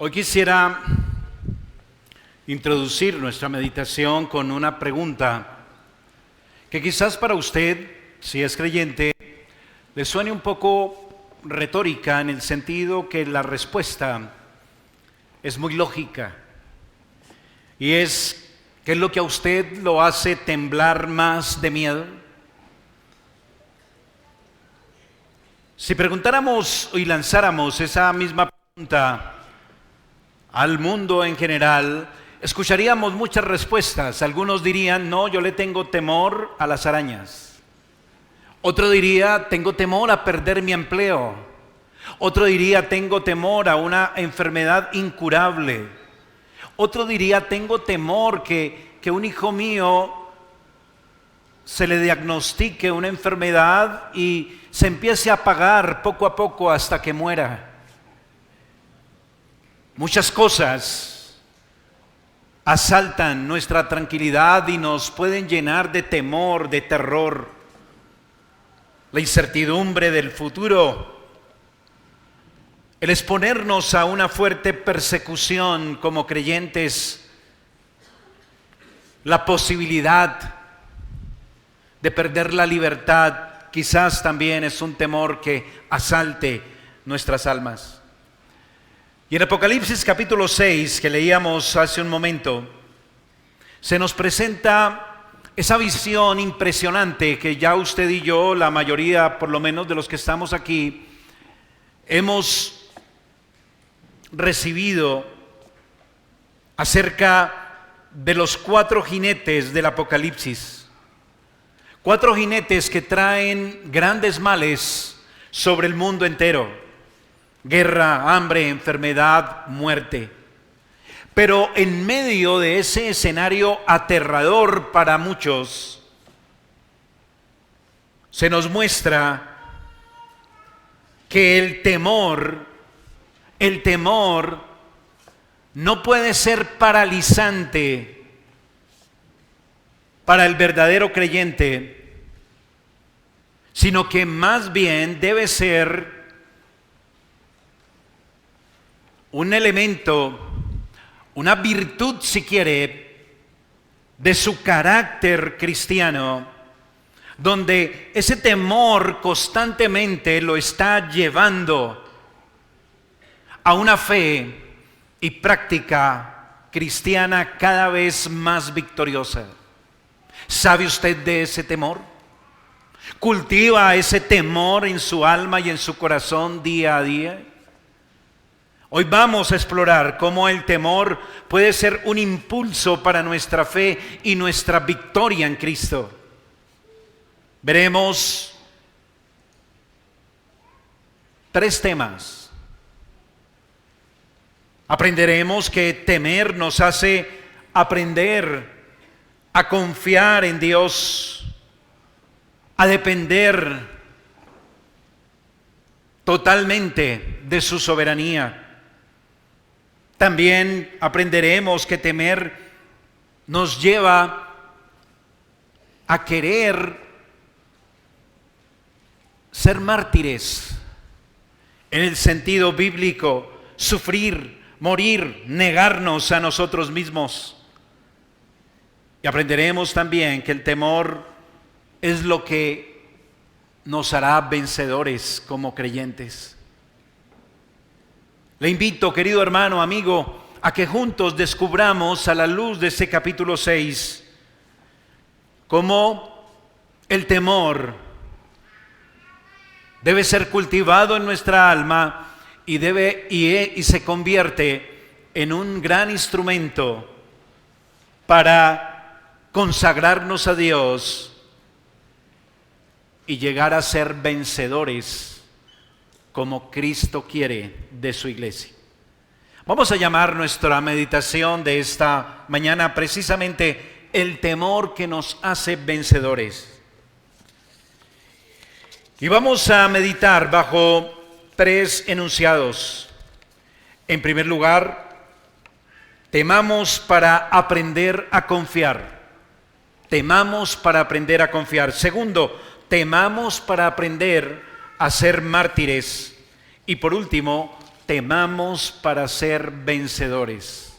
Hoy quisiera introducir nuestra meditación con una pregunta que quizás para usted, si es creyente, le suene un poco retórica en el sentido que la respuesta es muy lógica. Y es, ¿qué es lo que a usted lo hace temblar más de miedo? Si preguntáramos y lanzáramos esa misma pregunta al mundo en general, escucharíamos muchas respuestas. Algunos dirían, no, yo le tengo temor a las arañas. Otro diría, tengo temor a perder mi empleo. Otro diría, tengo temor a una enfermedad incurable. Otro diría, tengo temor que un hijo mío se le diagnostique una enfermedad y se empiece a apagar poco a poco hasta que muera. Muchas cosas asaltan nuestra tranquilidad y nos pueden llenar de temor, de terror. La incertidumbre del futuro, el exponernos a una fuerte persecución como creyentes, la posibilidad de perder la libertad, quizás también es un temor que asalte nuestras almas. Y en Apocalipsis capítulo 6, que leíamos hace un momento, se nos presenta esa visión impresionante que ya usted y yo, la mayoría por lo menos de los que estamos aquí, hemos recibido acerca de los 4 jinetes del Apocalipsis. 4 jinetes que traen grandes males sobre el mundo entero. Guerra, hambre, enfermedad, muerte. Pero en medio de ese escenario aterrador para muchos, se nos muestra que el temor no puede ser paralizante para el verdadero creyente, sino que más bien debe ser un elemento, una virtud si quiere, de su carácter cristiano, donde ese temor constantemente lo está llevando a una fe y práctica cristiana cada vez más victoriosa. ¿Sabe usted de ese temor? ¿Cultiva ese temor en su alma y en su corazón día a día? Hoy vamos a explorar cómo el temor puede ser un impulso para nuestra fe y nuestra victoria en Cristo. Veremos 3 temas. Aprenderemos que temer nos hace aprender a confiar en Dios, a depender totalmente de su soberanía. También aprenderemos que temer nos lleva a querer ser mártires, en el sentido bíblico, sufrir, morir, negarnos a nosotros mismos. Y aprenderemos también que el temor es lo que nos hará vencedores como creyentes. Le invito, querido hermano, amigo, a que juntos descubramos a la luz de este capítulo 6 cómo el temor debe ser cultivado en nuestra alma y se convierte en un gran instrumento para consagrarnos a Dios y llegar a ser vencedores como Cristo quiere de su iglesia. Vamos a llamar nuestra meditación de esta mañana precisamente el temor que nos hace vencedores. Y vamos a meditar bajo 3 enunciados. En primer lugar, temamos para aprender a confiar. Temamos para aprender a confiar. Segundo, temamos para aprender a ser mártires. Y por último, temamos para ser vencedores.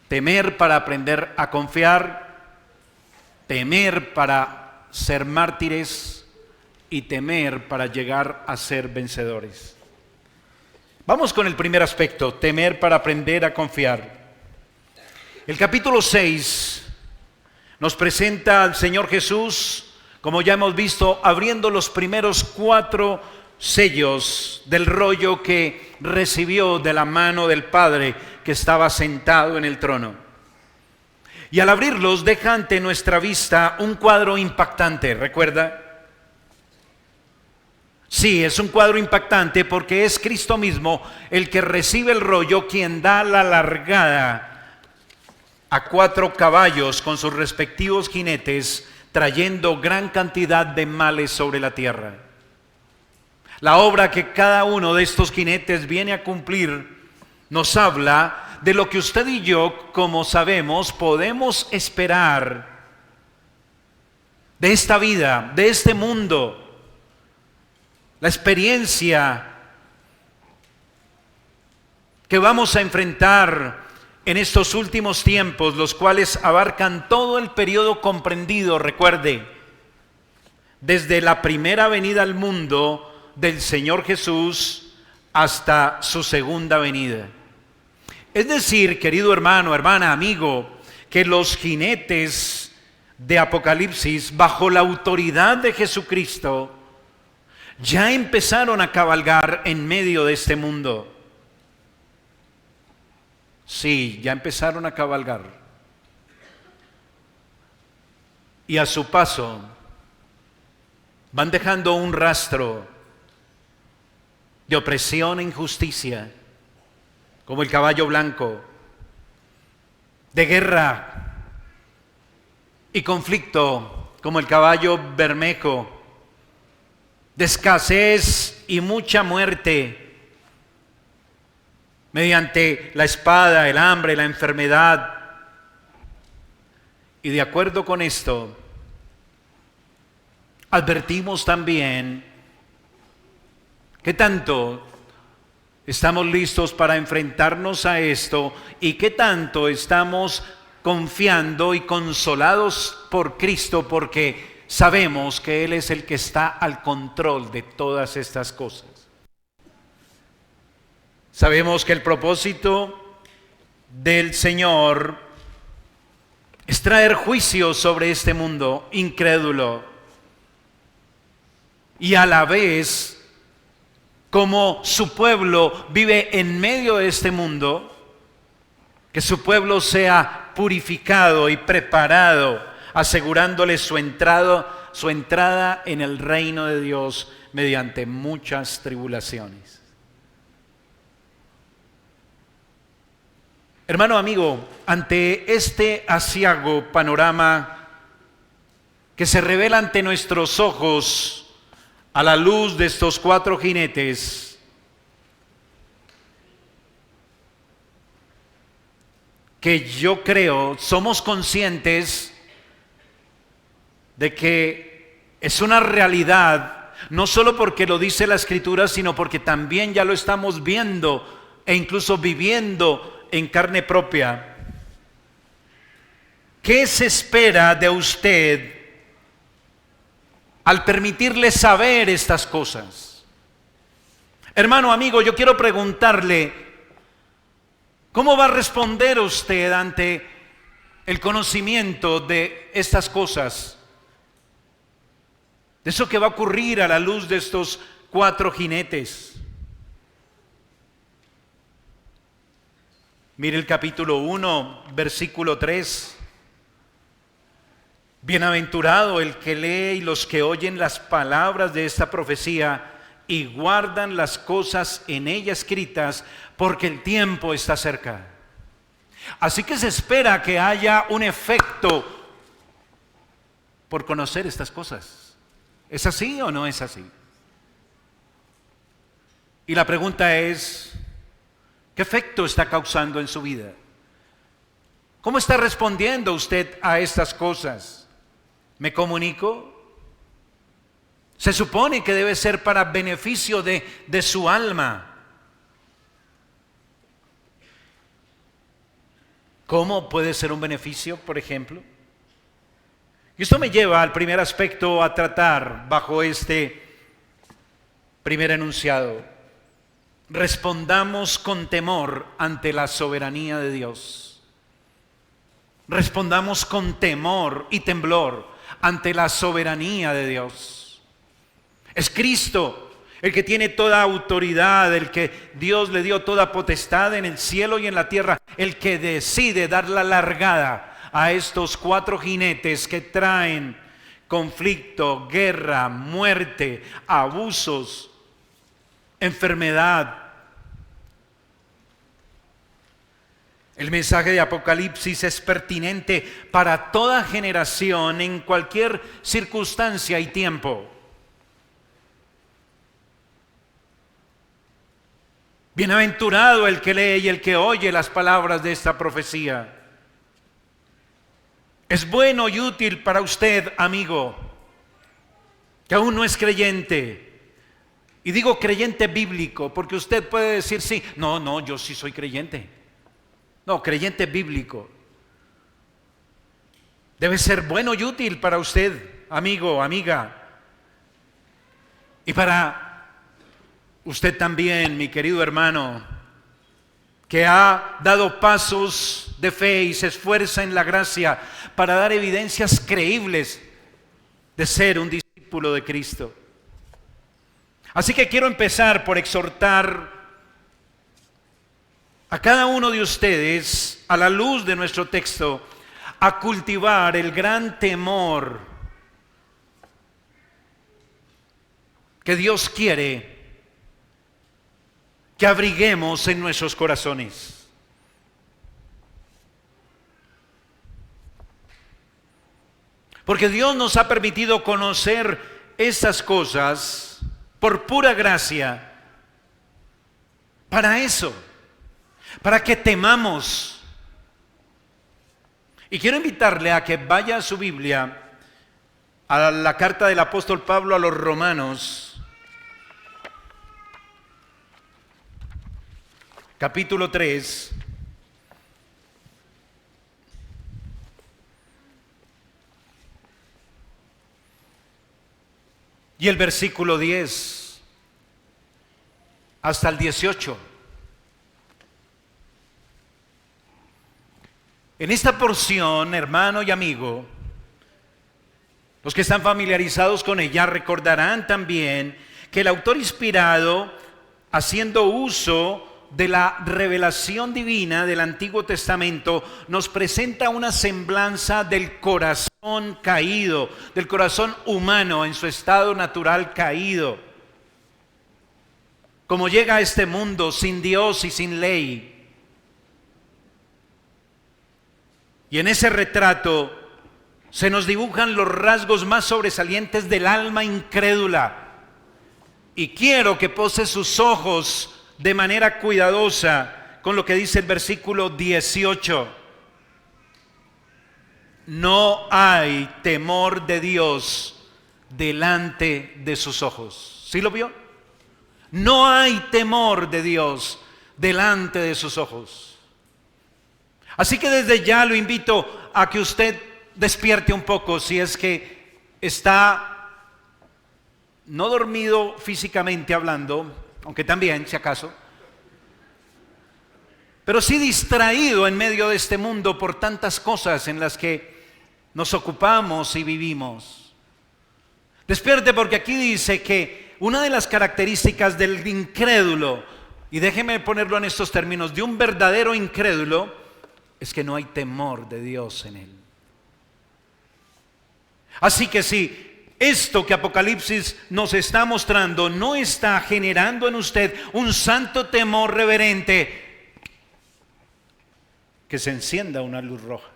Temer para aprender a confiar, temer para ser mártires y temer para llegar a ser vencedores. Vamos con el primer aspecto, temer para aprender a confiar. El capítulo 6 nos presenta al Señor Jesús, como ya hemos visto, abriendo los primeros 4 sellos del rollo que recibió de la mano del Padre que estaba sentado en el trono. Y al abrirlos deja ante nuestra vista un cuadro impactante, ¿recuerda? Sí, es un cuadro impactante porque es Cristo mismo el que recibe el rollo, quien da la largada a 4 caballos con sus respectivos jinetes, trayendo gran cantidad de males sobre la tierra. La obra que cada uno de estos jinetes viene a cumplir nos habla de lo que usted y yo, como sabemos, podemos esperar de esta vida, de este mundo. La experiencia que vamos a enfrentar en estos últimos tiempos, los cuales abarcan todo el periodo comprendido, recuerde, desde la primera venida al mundo del Señor Jesús hasta su segunda venida. Es decir, querido hermano, hermana, amigo, que los jinetes de Apocalipsis, bajo la autoridad de Jesucristo, ya empezaron a cabalgar en medio de este mundo. Sí, ya empezaron a cabalgar. Y a su paso van dejando un rastro de opresión e injusticia, como el caballo blanco, de guerra y conflicto, como el caballo bermejo, de escasez y mucha muerte, mediante la espada, el hambre, la enfermedad. Y de acuerdo con esto, advertimos también que tanto estamos listos para enfrentarnos a esto y que tanto estamos confiando y consolados por Cristo, porque sabemos que Él es el que está al control de todas estas cosas. Sabemos que el propósito del Señor es traer juicio sobre este mundo incrédulo y a la vez, como su pueblo vive en medio de este mundo, que su pueblo sea purificado y preparado, asegurándole su entrada en el reino de Dios mediante muchas tribulaciones. Hermano amigo, ante este aciago panorama que se revela ante nuestros ojos a la luz de estos 4 jinetes, que yo creo somos conscientes de que es una realidad, no solo porque lo dice la Escritura, sino porque también ya lo estamos viendo e incluso viviendo en carne propia. ¿Qué se espera de usted al permitirle saber estas cosas? Hermano, amigo, yo quiero preguntarle, ¿cómo va a responder usted ante el conocimiento de estas cosas? De eso que va a ocurrir a la luz de estos 4 jinetes. Mire el capítulo 1, versículo 3. Bienaventurado el que lee y los que oyen las palabras de esta profecía y guardan las cosas en ella escritas, porque el tiempo está cerca. Así que se espera que haya un efecto por conocer estas cosas. ¿Es así o no es así? Y la pregunta es, ¿qué efecto está causando en su vida? ¿Cómo está respondiendo usted a estas cosas? ¿Me comunico? Se supone que debe ser para beneficio de su alma. ¿Cómo puede ser un beneficio, por ejemplo? Y esto me lleva al primer aspecto a tratar bajo este primer enunciado. Respondamos con temor ante la soberanía de Dios. Respondamos con temor y temblor ante la soberanía de Dios. Es Cristo el que tiene toda autoridad, el que Dios le dio toda potestad en el cielo y en la tierra, el que decide dar la largada a estos 4 jinetes que traen conflicto, guerra, muerte, abusos, enfermedad. El mensaje de Apocalipsis es pertinente para toda generación, en cualquier circunstancia y tiempo. Bienaventurado el que lee y el que oye las palabras de esta profecía. Es bueno y útil para usted, amigo, que aún no es creyente. Y digo creyente bíblico, porque usted puede decir sí, no, yo sí soy creyente. No, creyente bíblico. Debe ser bueno y útil para usted, amigo, amiga. Y para usted también, mi querido hermano, que ha dado pasos de fe y se esfuerza en la gracia para dar evidencias creíbles de ser un discípulo de Cristo. Así que quiero empezar por exhortar a cada uno de ustedes, a la luz de nuestro texto, a cultivar el gran temor que Dios quiere que abriguemos en nuestros corazones. Porque Dios nos ha permitido conocer estas cosas por pura gracia. Para eso, para que temamos. Y quiero invitarle a que vaya a su Biblia, a la carta del apóstol Pablo a los Romanos, capítulo 3, y el versículo 10 hasta el 18. En esta porción, hermano y amigo, los que están familiarizados con ella recordarán también que el autor inspirado, haciendo uso de la revelación divina del Antiguo Testamento, nos presenta una semblanza del corazón caído, del corazón humano en su estado natural caído. Como llega a este mundo sin Dios y sin ley. Y en ese retrato se nos dibujan los rasgos más sobresalientes del alma incrédula. Y quiero que pose sus ojos de manera cuidadosa con lo que dice el versículo 18. No hay temor de Dios delante de sus ojos. ¿Sí lo vio? No hay temor de Dios delante de sus ojos. Así que desde ya lo invito a que usted despierte un poco si es que está no dormido físicamente hablando, aunque también, si acaso, pero sí distraído en medio de este mundo por tantas cosas en las que nos ocupamos y vivimos. Despierte, porque aquí dice que una de las características del incrédulo, y déjeme ponerlo en estos términos, de un verdadero incrédulo, es que no hay temor de Dios en él. Así que si esto que Apocalipsis nos está mostrando no está generando en usted un santo temor reverente, que se encienda una luz roja.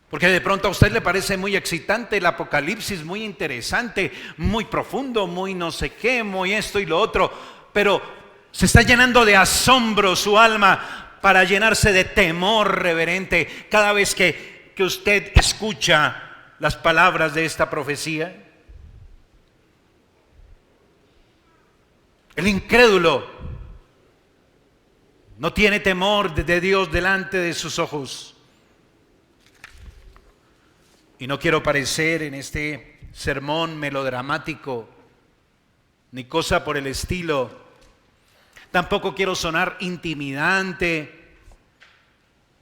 Porque de pronto a usted le parece muy excitante el Apocalipsis, muy interesante, muy profundo, muy no sé qué, muy esto y lo otro, pero se está llenando de asombro su alma para llenarse de temor reverente cada vez que usted escucha las palabras de esta profecía. El incrédulo no tiene temor de Dios delante de sus ojos. Y no quiero parecer en este sermón melodramático, ni cosa por el estilo. Tampoco quiero sonar intimidante.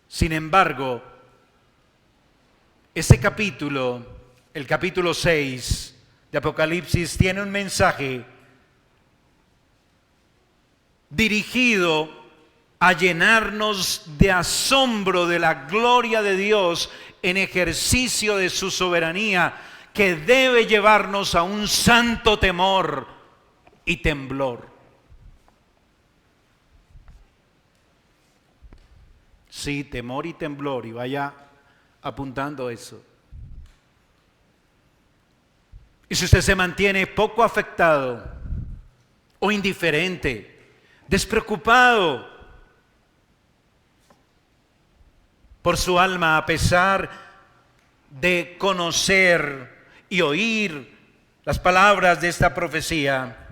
Sin embargo, este capítulo, el capítulo 6 de Apocalipsis, tiene un mensaje dirigido a llenarnos de asombro de la gloria de Dios en ejercicio de su soberanía, que debe llevarnos a un santo temor y temblor. Sí, temor y temblor, y vaya apuntando eso. Y si usted se mantiene poco afectado o indiferente, despreocupado por su alma, a pesar de conocer y oír las palabras de esta profecía,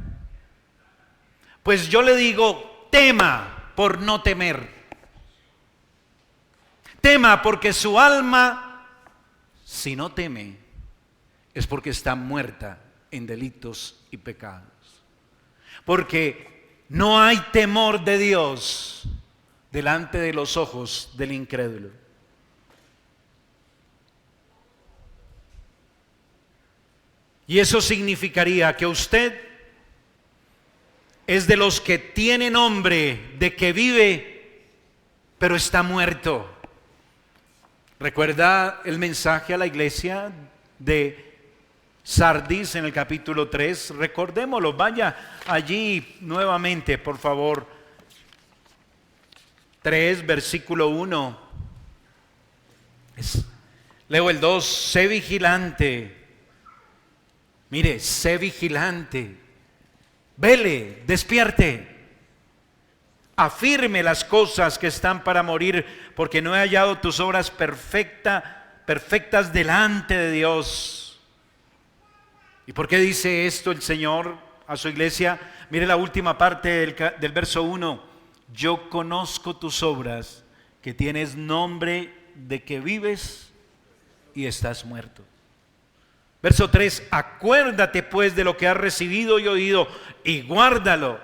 pues yo le digo, tema por no temer. Tema porque su alma, si no teme, es porque está muerta en delitos y pecados. Porque no hay temor de Dios delante de los ojos del incrédulo. Y eso significaría que usted es de los que tiene nombre de que vive, pero está muerto. ¿Recuerda el mensaje a la iglesia de Sardis en el capítulo 3? Recordémoslo, vaya allí nuevamente, por favor. 3, versículo 1. Leo el 2, sé vigilante. Mire, sé vigilante, vele, despierte, afirme las cosas que están para morir, porque no he hallado tus obras perfectas delante de Dios. ¿Y por qué dice esto el Señor a su iglesia? Mire la última parte del verso 1. Yo conozco tus obras, que tienes nombre de que vives y estás muerto. Verso 3, acuérdate pues de lo que has recibido y oído y guárdalo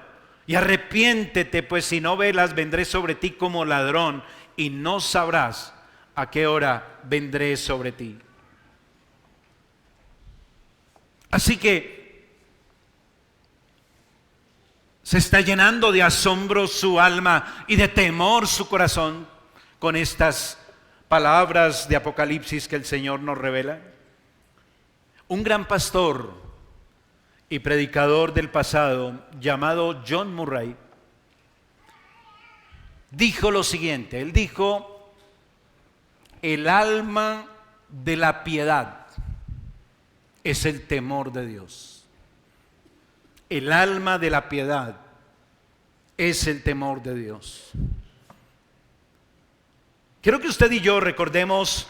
y arrepiéntete, pues si no velas vendré sobre ti como ladrón y no sabrás a qué hora vendré sobre ti. Así que se está llenando de asombro su alma y de temor su corazón con estas palabras de Apocalipsis que el Señor nos revela. Un gran pastor y predicador del pasado llamado John Murray dijo lo siguiente. Él dijo: el alma de la piedad es el temor de Dios. El alma de la piedad es el temor de Dios. Quiero que usted y yo recordemos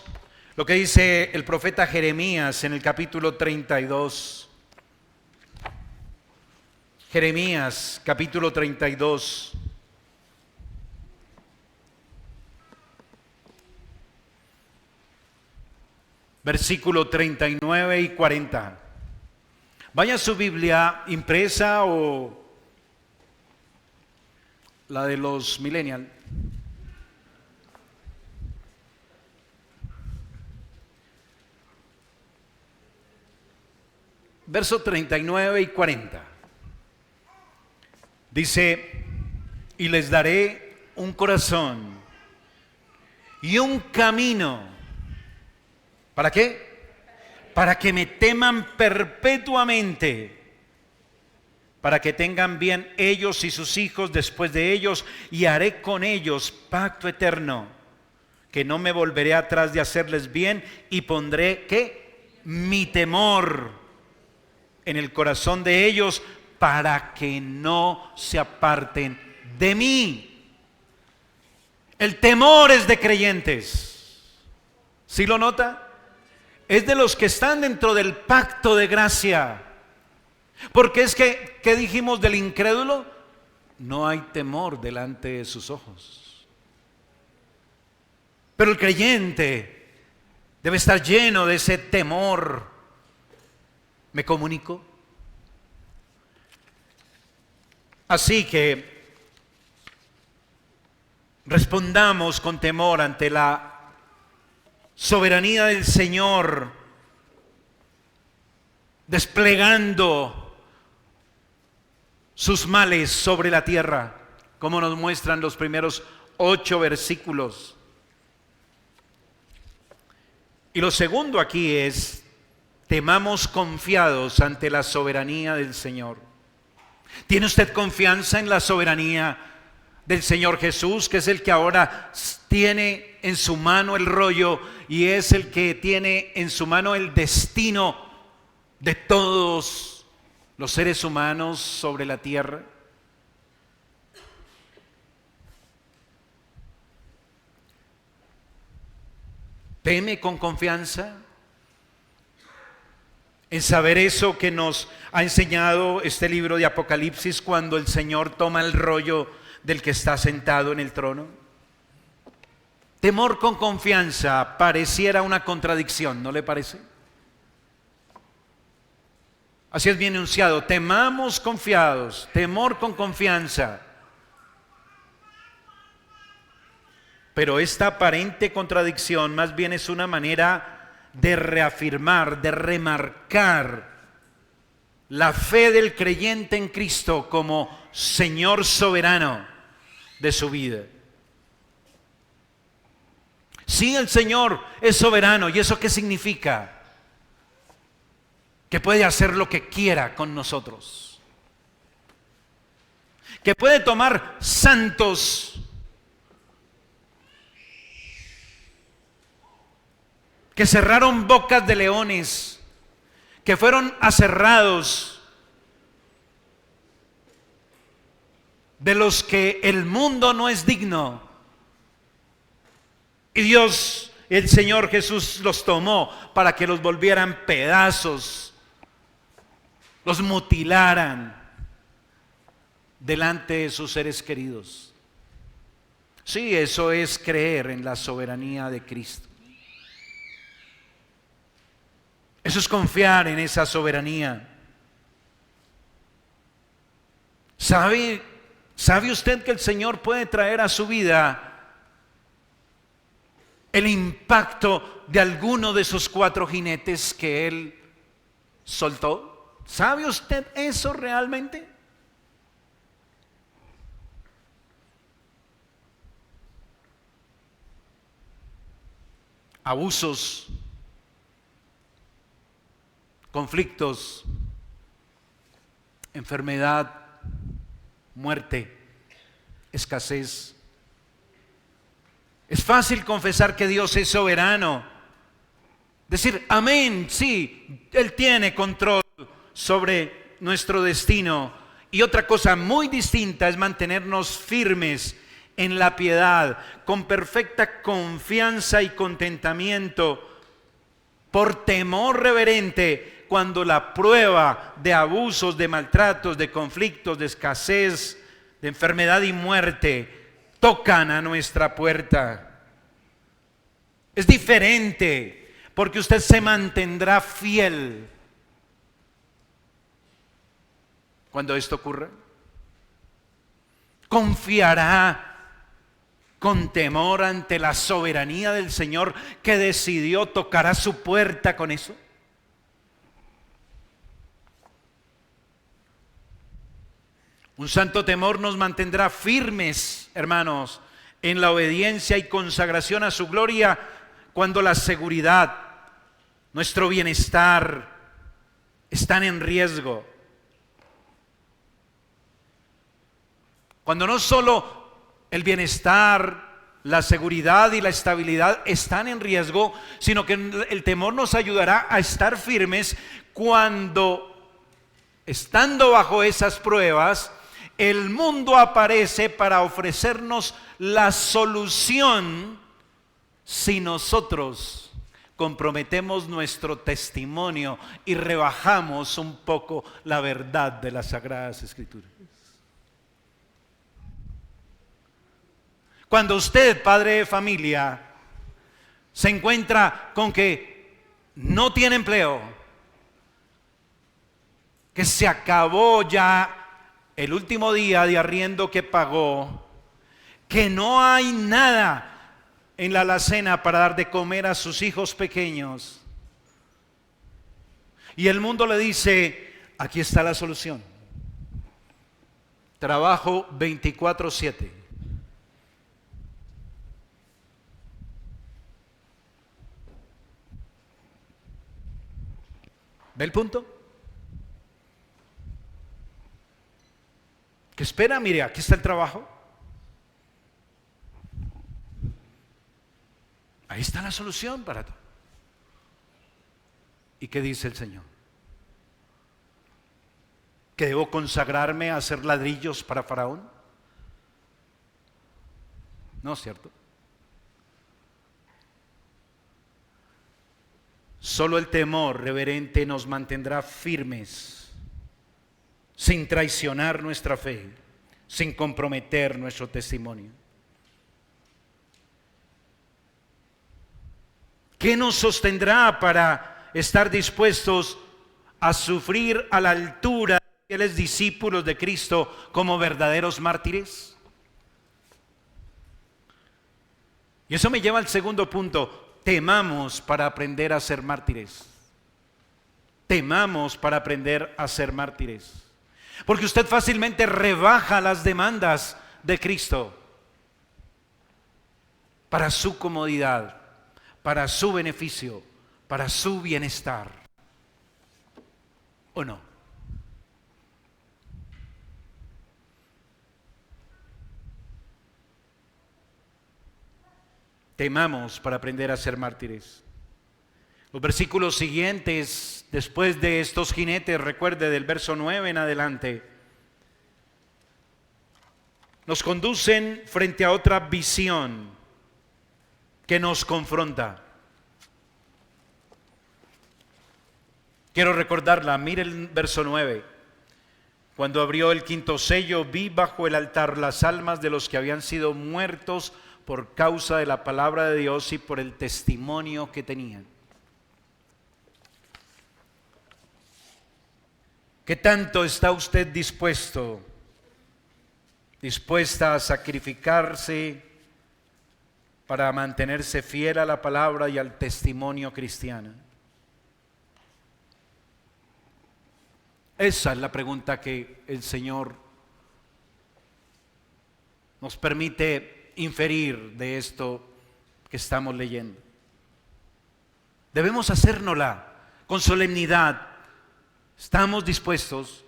lo que dice el profeta Jeremías en el capítulo 32. Jeremías, capítulo 32. Versículo 39 y 40. Vaya a su Biblia impresa o la de los millennials. Verso 39 y 40. Dice: y les daré un corazón y un camino. ¿Para qué? Para que me teman perpetuamente, para que tengan bien ellos y sus hijos después de ellos, y haré con ellos pacto eterno, que no me volveré atrás de hacerles bien, y pondré, ¿qué? Mi temor en el corazón de ellos, para que no se aparten de mí. El temor es de creyentes. ¿Sí lo nota? Es de los que están dentro del pacto de gracia. Porque es que, ¿qué dijimos del incrédulo? no hay temor delante de sus ojos. Pero el creyente debe estar lleno de ese temor. ¿Me comunico? Así que respondamos con temor ante la soberanía del Señor, desplegando sus males sobre la tierra, como nos muestran los primeros 8 versículos. Y lo segundo aquí es: temamos confiados ante la soberanía del Señor. ¿Tiene usted confianza en la soberanía del Señor Jesús, que es el que ahora tiene en su mano el rollo y es el que tiene en su mano el destino de todos los seres humanos sobre la tierra? ¿Teme con confianza en saber eso que nos ha enseñado este libro de Apocalipsis, cuando el Señor toma el rollo del que está sentado en el trono? Temor con confianza pareciera una contradicción, ¿no le parece? Así es bien enunciado: temamos confiados, temor con confianza. Pero esta aparente contradicción más bien es una manera de reafirmar, de remarcar la fe del creyente en Cristo como Señor soberano de su vida. Sí, el Señor es soberano. ¿Y eso qué significa? Que puede hacer lo que quiera con nosotros, que puede tomar santos que cerraron bocas de leones, que fueron aserrados, de los que el mundo no es digno, y Dios, el Señor Jesús, los tomó para que los volvieran pedazos, los mutilaran delante de sus seres queridos. Sí, eso es creer en la soberanía de Cristo. Eso es confiar en esa soberanía. ¿Sabe usted que el Señor puede traer a su vida el impacto de alguno de esos 4 jinetes que Él soltó? ¿Sabe usted eso realmente? Abusos, conflictos, enfermedad, muerte, escasez. Es fácil confesar que Dios es soberano, decir amén, sí, Él tiene control sobre nuestro destino. Y otra cosa muy distinta es mantenernos firmes en la piedad, con perfecta confianza y contentamiento, por temor reverente, cuando la prueba de abusos, de maltratos, de conflictos, de escasez, de enfermedad y muerte tocan a nuestra puerta. Es diferente, porque usted se mantendrá fiel cuando esto ocurra. Confiará con temor ante la soberanía del Señor, que decidió tocar a su puerta con eso. Un santo temor nos mantendrá firmes, hermanos, en la obediencia y consagración a su gloria, cuando la seguridad, nuestro bienestar están en riesgo. Cuando no solo el bienestar, la seguridad y la estabilidad están en riesgo, sino que el temor nos ayudará a estar firmes cuando, estando bajo esas pruebas, el mundo aparece para ofrecernos la solución si nosotros comprometemos nuestro testimonio y rebajamos un poco la verdad de las Sagradas Escrituras. Cuando usted, padre de familia, se encuentra con que no tiene empleo, que se acabó ya el último día de arriendo que pagó, que no hay nada en la alacena para dar de comer a sus hijos pequeños, y el mundo le dice, aquí está la solución: trabajo 24/7. ¿Ve el punto? ¿Qué espera? Mire, aquí está el trabajo. Ahí está la solución para todo. ¿Y qué dice el Señor? ¿Que debo consagrarme a hacer ladrillos para Faraón? No es cierto. Solo el temor reverente nos mantendrá firmes, sin traicionar nuestra fe, sin comprometer nuestro testimonio. ¿Qué nos sostendrá para estar dispuestos a sufrir a la altura de los fieles discípulos de Cristo como verdaderos mártires? Y eso me lleva al segundo punto: temamos para aprender a ser mártires. Temamos para aprender a ser mártires. Porque usted fácilmente rebaja las demandas de Cristo para su comodidad, para su beneficio, para su bienestar. ¿O no? Temamos para aprender a ser mártires. Los versículos siguientes, después de estos jinetes, recuerde del verso 9 en adelante, nos conducen frente a otra visión que nos confronta. Quiero recordarla, mire el verso 9. Cuando abrió el quinto sello, vi bajo el altar las almas de los que habían sido muertos por causa de la palabra de Dios y por el testimonio que tenían. ¿Qué tanto está usted dispuesta a sacrificarse para mantenerse fiel a la palabra y al testimonio cristiano? Esa es la pregunta que el Señor nos permite inferir de esto que estamos leyendo. Debemos hacérnosla con solemnidad. ¿Estamos dispuestos?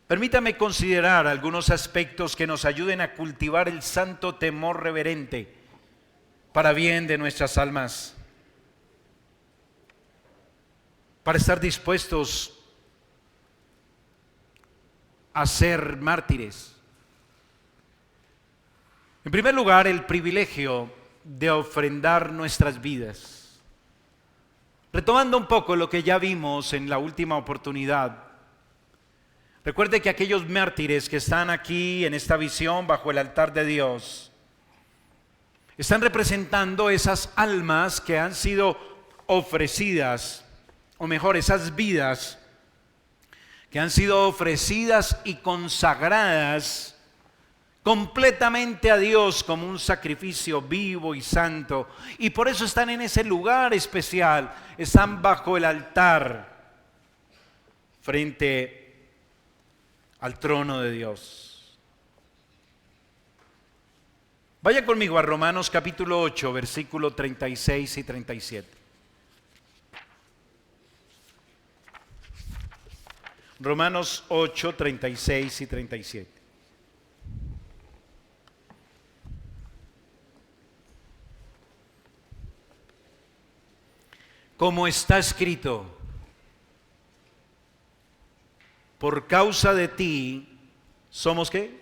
Permítame considerar algunos aspectos que nos ayuden a cultivar el santo temor reverente para bien de nuestras almas, para estar dispuestos a ser mártires. En primer lugar, el privilegio de ofrendar nuestras vidas. Retomando un poco lo que ya vimos en la última oportunidad, recuerde que aquellos mártires que están aquí en esta visión bajo el altar de Dios están representando esas almas que han sido ofrecidas, o mejor, esas vidas que han sido ofrecidas y consagradas completamente a Dios como un sacrificio vivo y santo, y por eso están en ese lugar especial, están bajo el altar frente al trono de Dios. Vaya conmigo a Romanos capítulo 8, versículos 36 y 37. Romanos 8, 36 y 37. Como está escrito, por causa de ti somos ¿qué?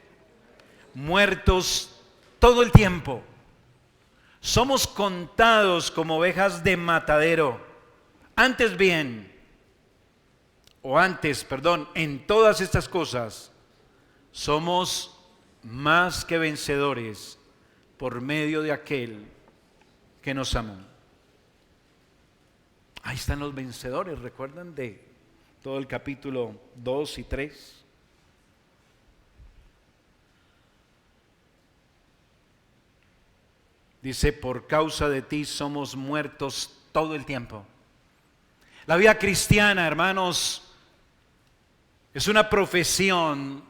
Muertos todo el tiempo. Somos contados como ovejas de matadero. En todas estas cosas somos más que vencedores por medio de aquel que nos amó. Ahí están los vencedores, ¿recuerdan de todo el capítulo 2 y 3? Dice, por causa de ti somos muertos todo el tiempo. La vida cristiana, hermanos, es una profesión,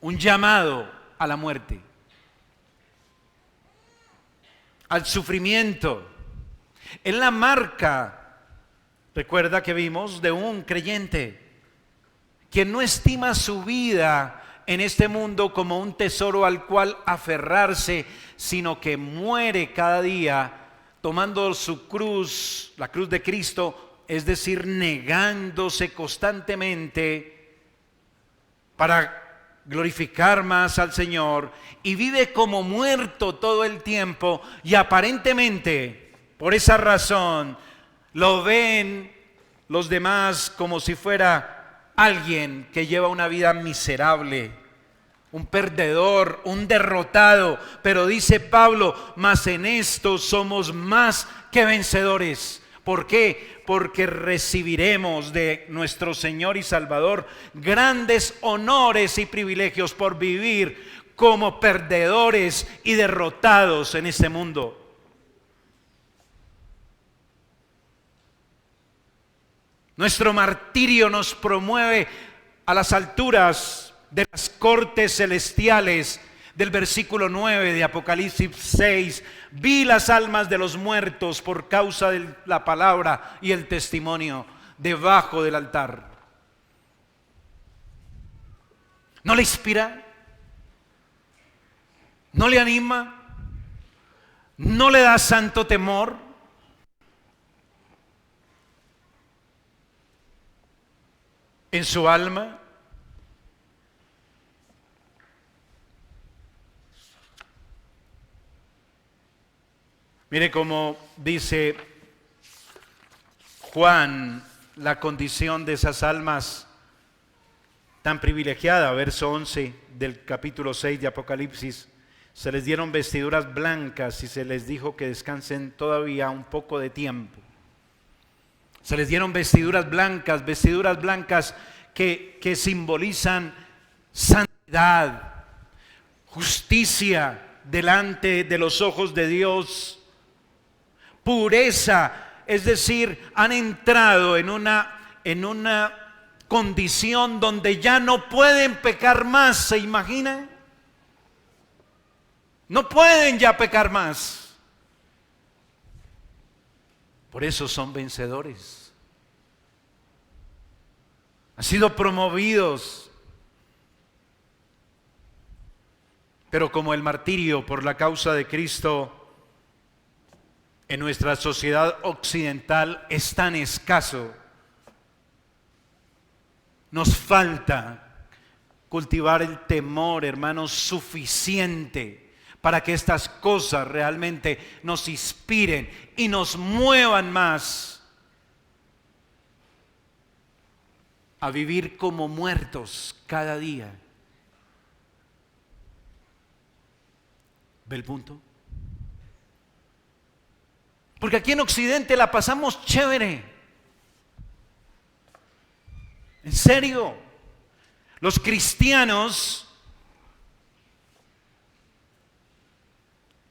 un llamado a la muerte, al sufrimiento. Es la marca, recuerda que vimos, de un creyente, quien no estima su vida en este mundo como un tesoro al cual aferrarse, sino que muere cada día tomando su cruz, la cruz de Cristo, es decir, negándose constantemente para glorificar más al Señor, y vive como muerto todo el tiempo, y aparentemente, por esa razón, lo ven los demás como si fuera alguien que lleva una vida miserable, un perdedor, un derrotado. Pero dice Pablo, mas en esto somos más que vencedores. ¿Por qué? Porque recibiremos de nuestro Señor y Salvador grandes honores y privilegios por vivir como perdedores y derrotados en este mundo. Nuestro martirio nos promueve a las alturas de las cortes celestiales del versículo 9 de Apocalipsis 6. Vi las almas de los muertos por causa de la palabra y el testimonio debajo del altar. ¿No le inspira? ¿No le anima? ¿No le da santo temor? ¿En su alma? Mire cómo dice Juan la condición de esas almas tan privilegiadas. Verso 11 del capítulo 6 de Apocalipsis. Se les dieron vestiduras blancas y se les dijo que descansen todavía un poco de tiempo. Se les dieron vestiduras blancas que simbolizan santidad, justicia delante de los ojos de Dios, pureza, es decir, han entrado en una condición donde ya no pueden pecar más. ¿Se imaginan? No pueden ya pecar más. Por eso son vencedores. Han sido promovidos. Pero como el martirio por la causa de Cristo en nuestra sociedad occidental es tan escaso, nos falta cultivar el temor, hermanos, suficiente para que estas cosas realmente nos inspiren y nos muevan más a vivir como muertos cada día. ¿Ve el punto? Porque aquí en Occidente la pasamos chévere. En serio, los cristianos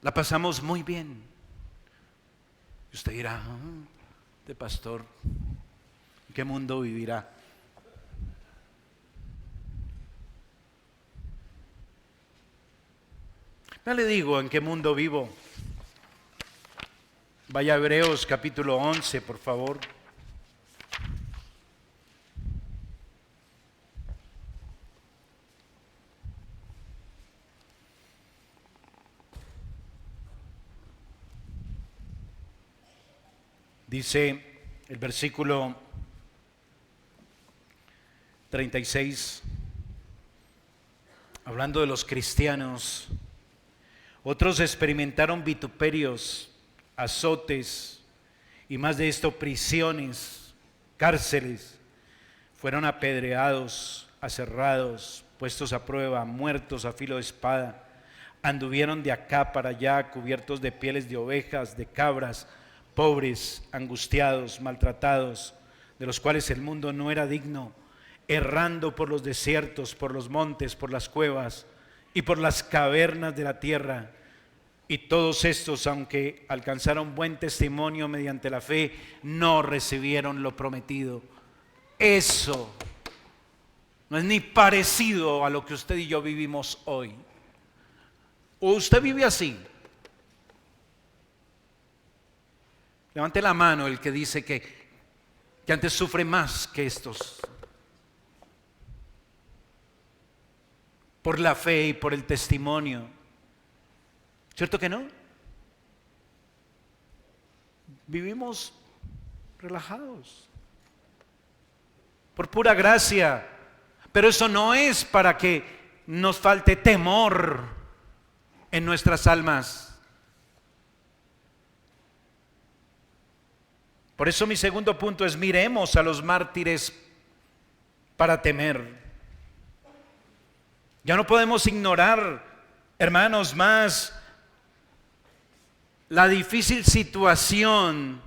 la pasamos muy bien. Y usted dirá, de pastor, ¿en qué mundo vivirá? No le digo en qué mundo vivo. Vaya a Hebreos capítulo 11, por favor. Dice el versículo 36, hablando de los cristianos: otros experimentaron vituperios, azotes y más de esto, prisiones, cárceles, fueron apedreados, aserrados, puestos a prueba, muertos a filo de espada. Anduvieron de acá para allá, cubiertos de pieles de ovejas, de cabras, pobres, angustiados, maltratados, de los cuales el mundo no era digno, errando por los desiertos, por los montes, por las cuevas y por las cavernas de la tierra. Y todos estos, aunque alcanzaron buen testimonio mediante la fe, no recibieron lo prometido. Eso no es ni parecido a lo que usted y yo vivimos hoy. ¿O usted vive así? Levante la mano el que dice que antes sufre más que estos. Por la fe y por el testimonio. ¿Cierto que no? Vivimos relajados. Por pura gracia. Pero eso no es para que nos falte temor en nuestras almas. Por eso mi segundo punto es: miremos a los mártires para temer. Ya no podemos ignorar, hermanos, más la difícil situación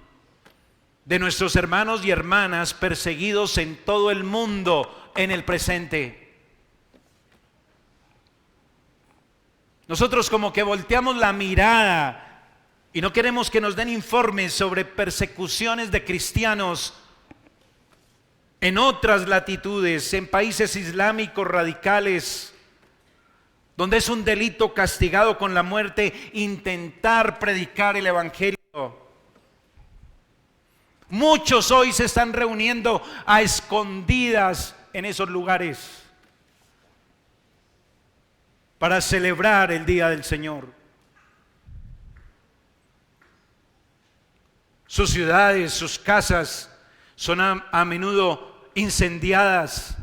de nuestros hermanos y hermanas perseguidos en todo el mundo en el presente. Nosotros como que volteamos la mirada y no queremos que nos den informes sobre persecuciones de cristianos en otras latitudes, en países islámicos radicales, donde es un delito castigado con la muerte intentar predicar el evangelio. Muchos hoy se están reuniendo a escondidas en esos lugares para celebrar el día del Señor. Sus ciudades, sus casas son a menudo incendiadas.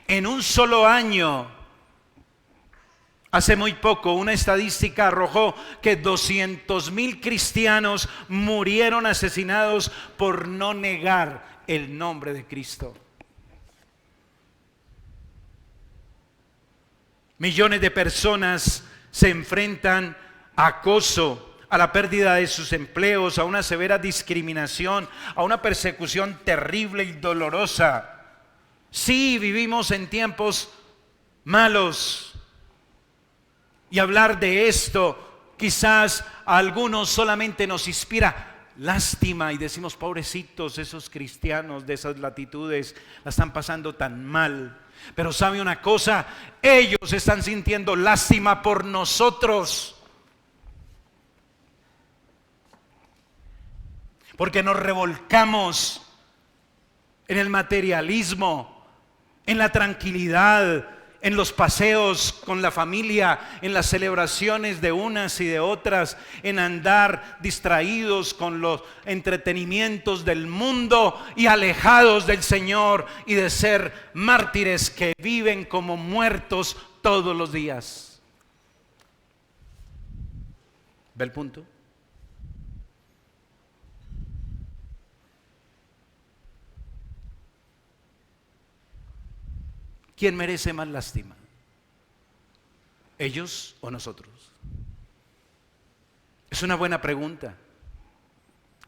En un solo año, hace muy poco, una estadística arrojó que 200,000 cristianos murieron asesinados por no negar el nombre de Cristo. Millones de personas se enfrentan a acoso, a la pérdida de sus empleos, a una severa discriminación, a una persecución terrible y dolorosa. Sí, vivimos en tiempos malos. Y hablar de esto quizás a algunos solamente nos inspira lástima y decimos: pobrecitos esos cristianos de esas latitudes, la están pasando tan mal. Pero ¿sabe una cosa? Ellos están sintiendo lástima por nosotros, porque nos revolcamos en el materialismo, en la tranquilidad, en los paseos con la familia, en las celebraciones de unas y de otras, en andar distraídos con los entretenimientos del mundo y alejados del Señor, y de ser mártires que viven como muertos todos los días. ¿Ve el punto? ¿Quién merece más lástima? ¿Ellos o nosotros? Es una buena pregunta.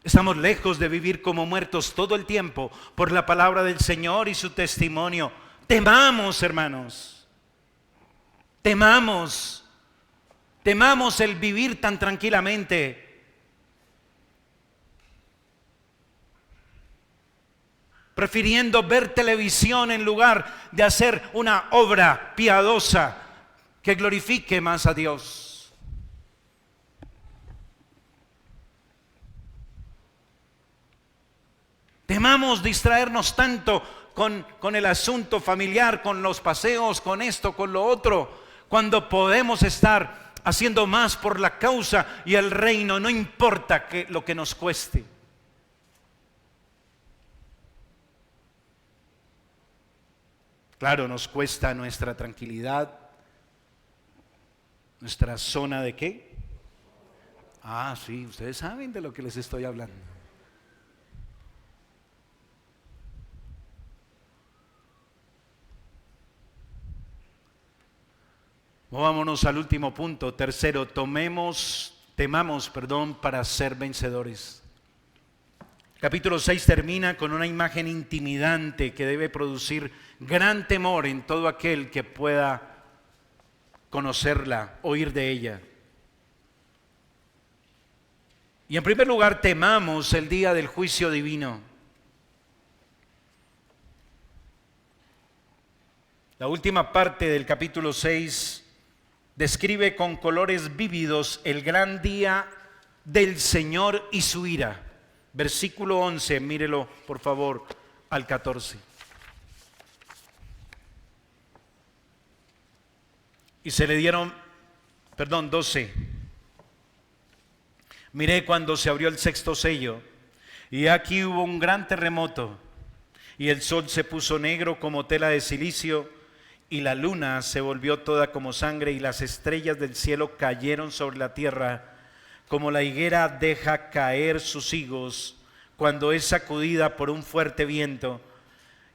Estamos lejos de vivir como muertos todo el tiempo por la palabra del Señor y su testimonio. Temamos, hermanos. Temamos el vivir tan tranquilamente. Prefiriendo ver televisión en lugar de hacer una obra piadosa que glorifique más a Dios. Temamos distraernos tanto con el asunto familiar, con los paseos, con esto, con lo otro, cuando podemos estar haciendo más por la causa y el reino, no importa lo que nos cueste. Claro, nos cuesta nuestra tranquilidad, nuestra zona de ¿qué? Sí, ustedes saben de lo que les estoy hablando. Vámonos al último punto, tercero, temamos, para ser vencedores. Capítulo 6 termina con una imagen intimidante que debe producir gran temor en todo aquel que pueda conocerla, oír de ella. Y en primer lugar, temamos el día del juicio divino. La última parte del capítulo 6 describe con colores vívidos el gran día del Señor y su ira. Versículo 11, mírelo por favor al 14. Y se le dieron, 12. Miré cuando se abrió el sexto sello, y aquí hubo un gran terremoto, y el sol se puso negro como tela de silicio, y la luna se volvió toda como sangre, y las estrellas del cielo cayeron sobre la tierra, como la higuera deja caer sus higos cuando es sacudida por un fuerte viento,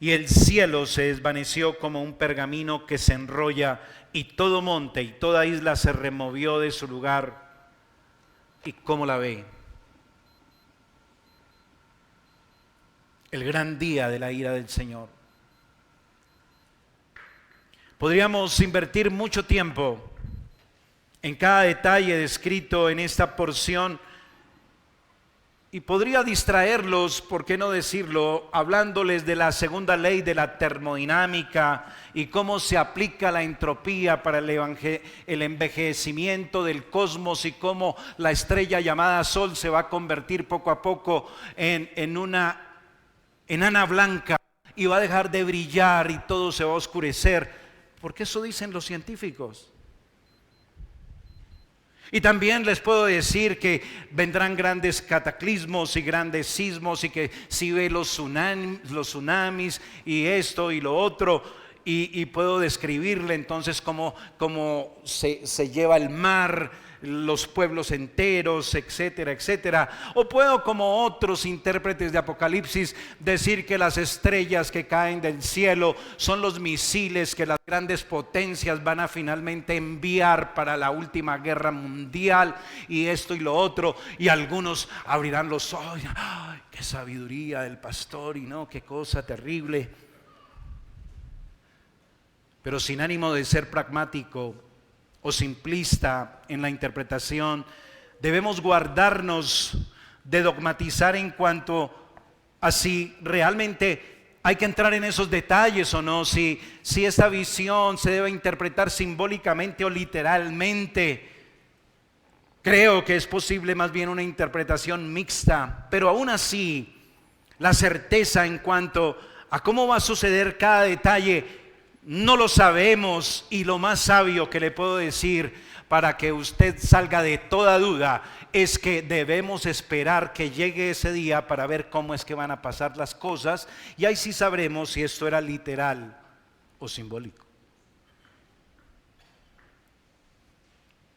y el cielo se desvaneció como un pergamino que se enrolla, y todo monte y toda isla se removió de su lugar. ¿Y cómo la ve? El gran día de la ira del Señor. Podríamos invertir mucho tiempo en cada detalle descrito en esta porción y podría distraerlos, por qué no decirlo, hablándoles de la segunda ley de la termodinámica y cómo se aplica la entropía para el envejecimiento del cosmos y cómo la estrella llamada Sol se va a convertir poco a poco en una enana blanca y va a dejar de brillar y todo se va a oscurecer. Porque eso dicen los científicos. Y también les puedo decir que vendrán grandes cataclismos y grandes sismos y que si ve los tsunamis y esto y lo otro y puedo describirle entonces cómo se lleva el mar, los pueblos enteros, etcétera, etcétera. O puedo, como otros intérpretes de Apocalipsis, decir que las estrellas que caen del cielo son los misiles que las grandes potencias van a finalmente enviar para la última guerra mundial y esto y lo otro, y algunos abrirán los ojos. ¡Ay, qué sabiduría del pastor! Y no, qué cosa terrible. Pero sin ánimo de ser pragmático o simplista en la interpretación, debemos guardarnos de dogmatizar en cuanto a si realmente hay que entrar en esos detalles o no, si esta visión se debe interpretar simbólicamente o literalmente. Creo que es posible más bien una interpretación mixta, pero aún así la certeza en cuanto a cómo va a suceder cada detalle no lo sabemos, y lo más sabio que le puedo decir para que usted salga de toda duda es que debemos esperar que llegue ese día para ver cómo es que van a pasar las cosas, y ahí sí sabremos si esto era literal o simbólico.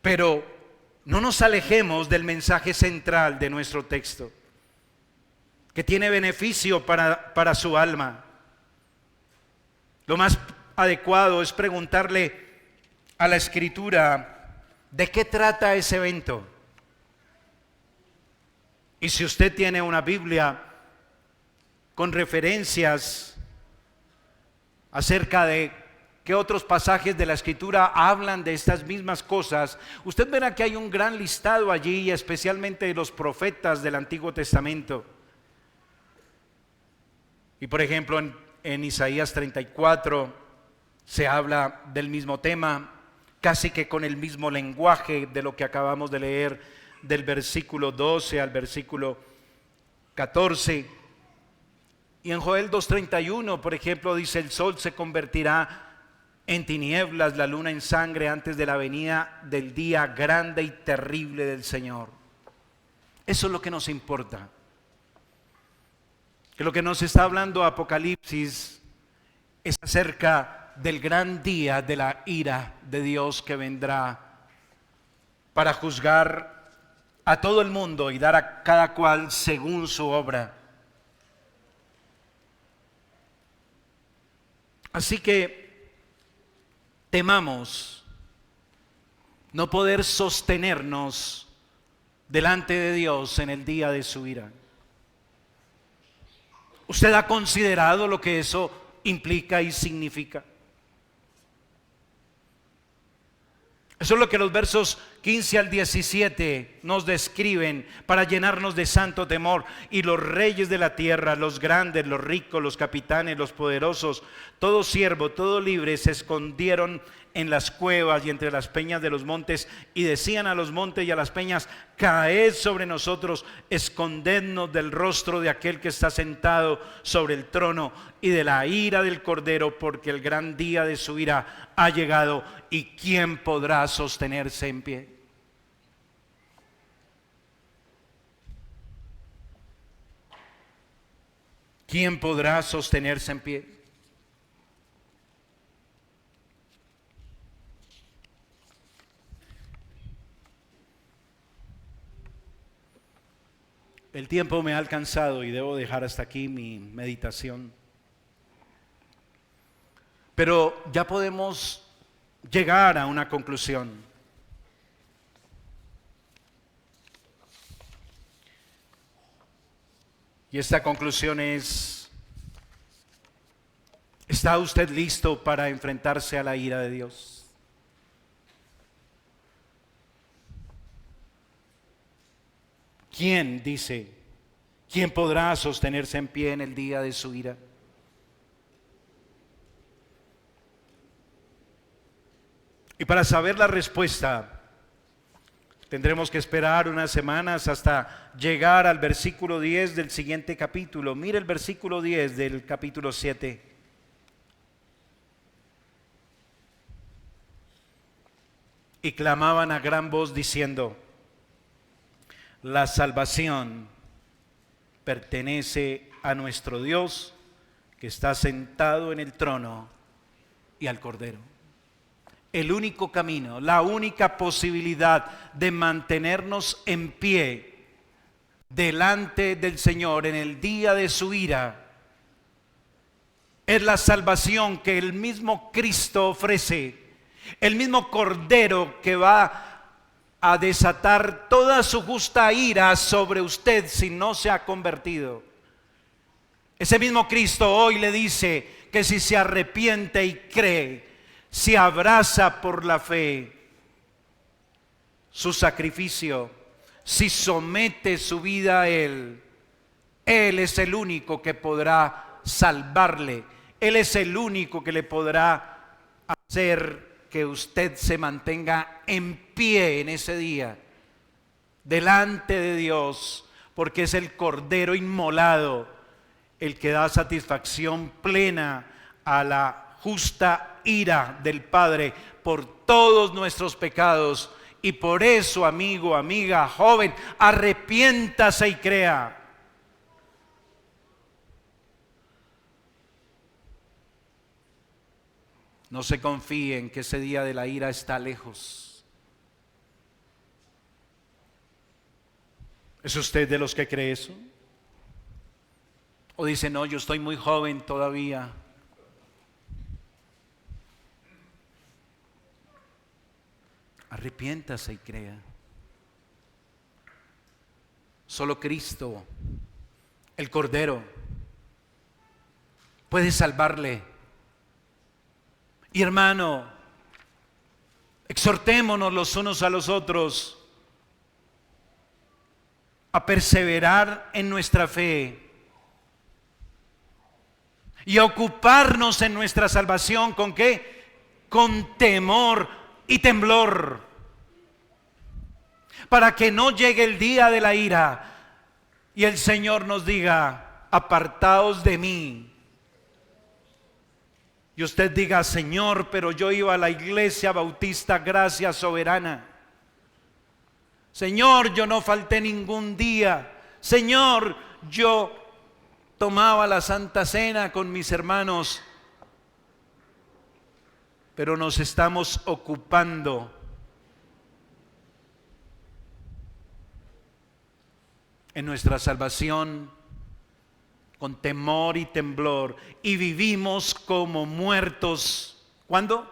Pero no nos alejemos del mensaje central de nuestro texto, que tiene beneficio para su alma. Lo más adecuado es preguntarle a la Escritura de qué trata ese evento. Y si usted tiene una Biblia con referencias acerca de qué otros pasajes de la Escritura hablan de estas mismas cosas, usted verá que hay un gran listado allí, especialmente de los profetas del Antiguo Testamento. Y por ejemplo en Isaías 34 se habla del mismo tema, casi que con el mismo lenguaje de lo que acabamos de leer del versículo 12 al versículo 14. Y en Joel 2:31, por ejemplo, dice: el sol se convertirá en tinieblas, la luna en sangre antes de la venida del día grande y terrible del Señor. Eso es lo que nos importa. Que lo que nos está hablando Apocalipsis es acerca del gran día de la ira de Dios que vendrá para juzgar a todo el mundo y dar a cada cual según su obra. Así que temamos no poder sostenernos delante de Dios en el día de su ira. ¿Usted ha considerado lo que eso implica y significa? Eso es lo que los versos 15 al 17 nos describen para llenarnos de santo temor. Y los reyes de la tierra, los grandes, los ricos, los capitanes, los poderosos, todo siervo, todo libre, se escondieron en las cuevas y entre las peñas de los montes, y decían a los montes y a las peñas: caed sobre nosotros, escondednos del rostro de aquel que está sentado sobre el trono y de la ira del Cordero, porque el gran día de su ira ha llegado, y ¿quién podrá sostenerse en pie? ¿Quién podrá sostenerse en pie? El tiempo me ha alcanzado y debo dejar hasta aquí mi meditación. Pero ya podemos llegar a una conclusión. Y esta conclusión es: ¿está usted listo para enfrentarse a la ira de Dios? ¿Quién, dice, quién podrá sostenerse en pie en el día de su ira? Y para saber la respuesta, tendremos que esperar unas semanas hasta llegar al versículo 10 del siguiente capítulo. Mire el versículo 10 del capítulo 7. Y clamaban a gran voz diciendo: la salvación pertenece a nuestro Dios, que está sentado en el trono, y al Cordero. El único camino, la única posibilidad de mantenernos en pie delante del Señor en el día de su ira es la salvación que el mismo Cristo ofrece, el mismo Cordero que va a desatar toda su justa ira sobre usted si no se ha convertido. Ese mismo Cristo hoy le dice que si se arrepiente y cree, si abraza por la fe su sacrificio, si somete su vida a Él es el único que podrá salvarle. Él es el único que le podrá hacer que usted se mantenga en pie en ese día delante de Dios, porque es el Cordero inmolado el que da satisfacción plena a la justa ira del Padre por todos nuestros pecados. Y por eso, amigo, amiga, joven, arrepiéntase y crea. No se confíen que ese día de la ira está lejos. ¿Es usted de los que cree eso? ¿O dice: no, yo estoy muy joven todavía? Arrepiéntase y crea. Solo Cristo, el Cordero, puede salvarle. Y hermano, exhortémonos los unos a los otros a perseverar en nuestra fe y a ocuparnos en nuestra salvación. ¿Con qué? Con temor y temblor, para que no llegue el día de la ira y el Señor nos diga: apartaos de mí. Y usted diga: Señor, pero yo iba a la iglesia bautista Gracia Soberana. Señor, yo no falté ningún día. Señor, yo tomaba la Santa Cena con mis hermanos. Pero nos estamos ocupando en nuestra salvación con temor y temblor, y vivimos como muertos. ¿Cuándo?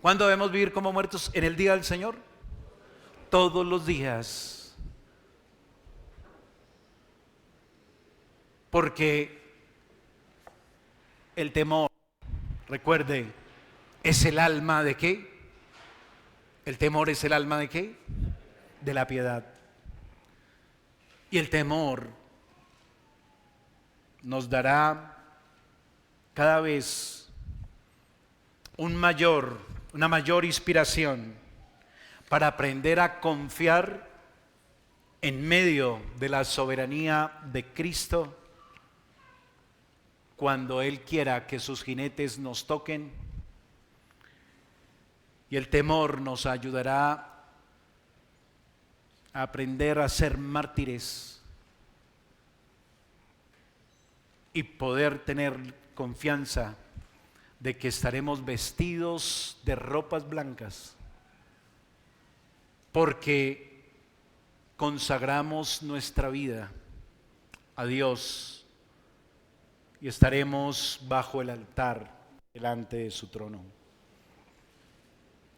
¿Cuándo debemos vivir como muertos? ¿En el día del Señor? Todos los días. Porque el temor, recuerde, es el alma ¿de qué? El temor es el alma ¿de qué? De la piedad. Y el temor nos dará cada vez una mayor inspiración para aprender a confiar en medio de la soberanía de Cristo cuando Él quiera que sus jinetes nos toquen. Y el temor nos ayudará a aprender a ser mártires y poder tener confianza de que estaremos vestidos de ropas blancas, porque consagramos nuestra vida a Dios y estaremos bajo el altar delante de su trono.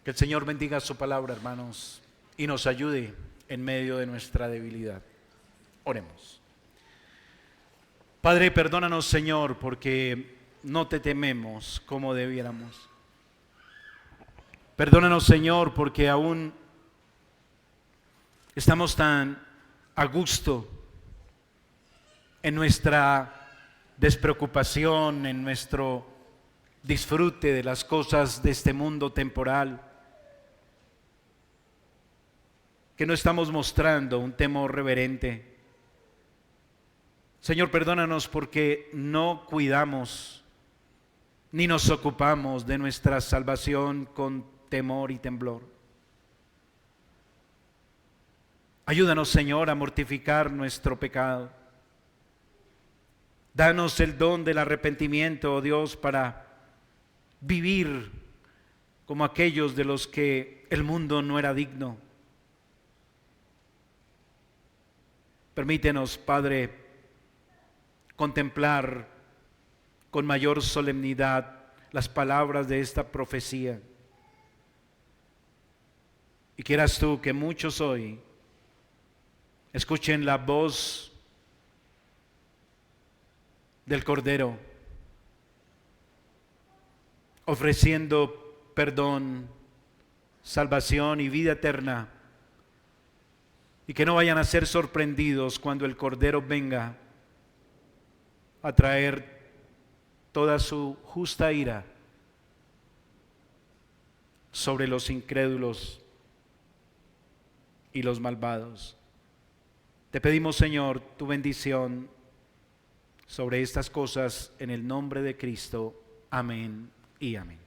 Que el Señor bendiga su palabra, hermanos, y nos ayude en medio de nuestra debilidad. Oremos. Padre, perdónanos, Señor, porque no te tememos como debiéramos. Perdónanos, Señor, porque aún estamos tan a gusto en nuestra despreocupación, en nuestro disfrute de las cosas de este mundo temporal, que no estamos mostrando un temor reverente. Señor, perdónanos porque no cuidamos ni nos ocupamos de nuestra salvación con temor y temblor. Ayúdanos, Señor, a mortificar nuestro pecado. Danos el don del arrepentimiento, oh Dios, para vivir como aquellos de los que el mundo no era digno. Permítenos, Padre, contemplar con mayor solemnidad las palabras de esta profecía. Y quieras tú que muchos hoy escuchen la voz del Cordero, ofreciendo perdón, salvación y vida eterna, y que no vayan a ser sorprendidos cuando el Cordero venga a traer toda su justa ira sobre los incrédulos y los malvados. Te pedimos, Señor, tu bendición sobre estas cosas en el nombre de Cristo. Amén y amén.